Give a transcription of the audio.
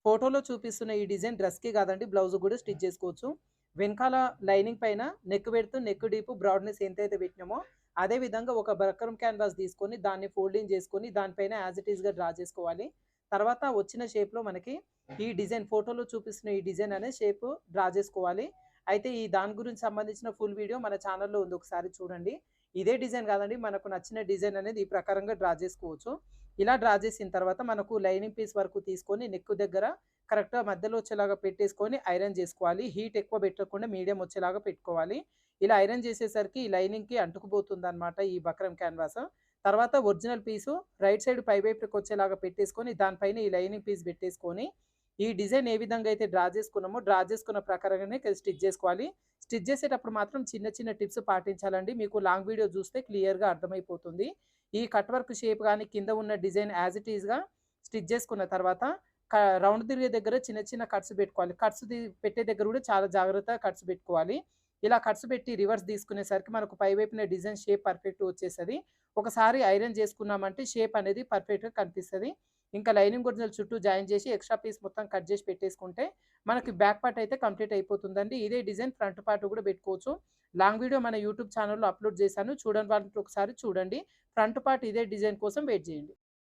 ఫోటోలో చూపిస్తున్న ఈ డిజైన్ డ్రెస్‌కి కాదండి, బ్లౌజ్‌కి కూడా స్టిచ్ చేసుకోవచ్చు. వెనకాల లైనింగ్ పైన neck width, neck deep, broadness ఎంతైతే పెట్టినామో అదే విధంగా ఒక బక్రమ్ క్యాన్వాస్ తీసుకొని దాన్ని ఫోల్డింగ్ చేసుకొని దానిపైన యాజ్ ఇట్ ఈస్‌గా డ్రా చేసుకోవాలి. తర్వాత వచ్చిన షేప్‌లో మనకి ఈ డిజైన్ ఫోటోలో చూపిస్తున్న ఈ డిజైన్ అనే షేప్ డ్రా చేసుకోవాలి. అయితే ఈ దాని గురించి సంబంధించిన ఫుల్ వీడియో మన ఛానెల్‌లో ఉంది, ఒకసారి చూడండి. ఇదే డిజైన్ కాదండి, మనకు నచ్చిన డిజైన్ అనేది ఈ ప్రకారంగా డ్రా చేసుకోవచ్చు. ఇలా డ్రా చేసిన తర్వాత మనకు లైనింగ్ పీస్ వరకు తీసుకొని నెక్ దగ్గర కరెక్ట్‌గా మధ్యలో వచ్చేలాగా పెట్టేసుకొని ఐరన్ చేసుకోవాలి. హీట్ ఎక్కువ పెట్టకుండా మీడియం వచ్చేలాగా పెట్టుకోవాలి. ఇలా ఐరన్ చేసేసరికి ఈ లైనింగ్‌కి అంటుకుపోతుందనమాట ఈ బక్రమ్ క్యాన్వాస్. తర్వాత ఒరిజినల్ పీసు రైట్ సైడ్ పై వైపుకి వచ్చేలాగా పెట్టేసుకొని దానిపైన ఈ లైనింగ్ పీస్ పెట్టేసుకొని ఈ డిజైన్ ఏ విధంగా అయితే డ్రా చేసుకున్నామో డ్రా చేసుకున్న ప్రకారంగానే స్టిచ్ చేసుకోవాలి. స్టిచ్ చేసేటప్పుడు మాత్రం చిన్న చిన్న టిప్స్ పాటించాలండి. మీకు లాంగ్ వీడియో చూస్తే క్లియర్‌గా అర్థమైపోతుంది. ఈ కట్ వర్క్ షేప్ గాని, కింద ఉన్న డిజైన్ యాజ్ ఇట్ ఈస్‌గా స్టిచ్ చేసుకున్న తర్వాత రౌండ్ తిరిగే దగ్గర చిన్న చిన్న కట్స్ పెట్టుకోవాలి. కట్స్ పెట్టే దగ్గర కూడా చాలా జాగ్రత్తగా కట్స్ పెట్టుకోవాలి. ఇలా కట్స్ పెట్టి రివర్స్ తీసుకునేసరికి మనకు పై వైపున డిజైన్ షేప్ పర్ఫెక్ట్‌గా వచ్చేస్తది. ఒకసారి ఐరన్ చేసుకున్నామంటే షేప్ అనేది పర్ఫెక్ట్‌గా కనిపిస్తది. ఇంకా లైనింగ్ ఒరిజినల్ చుట్టూ జాయిన్ చేసి ఎక్స్‌ట్రా పీస్ మొత్తం కట్ చేసి పెట్టేసుకుంటే మనకి బ్యాక్ పార్ట్ అయితే కంప్లీట్ అయిపోతుందండి. ఇదే డిజైన్ ఫ్రంట్ పార్ట్ కూడా పెట్టుకోవచ్చు. లాంగ్ వీడియో మన యూట్యూబ్ ఛానెల్‌లో అప్‌లోడ్ చేశాను. చూడని వాళ్ళు ఒకసారి చూడండి. ఫ్రంట్ పార్ట్ ఇదే డిజైన్ కోసం వెయిట్ చేయండి.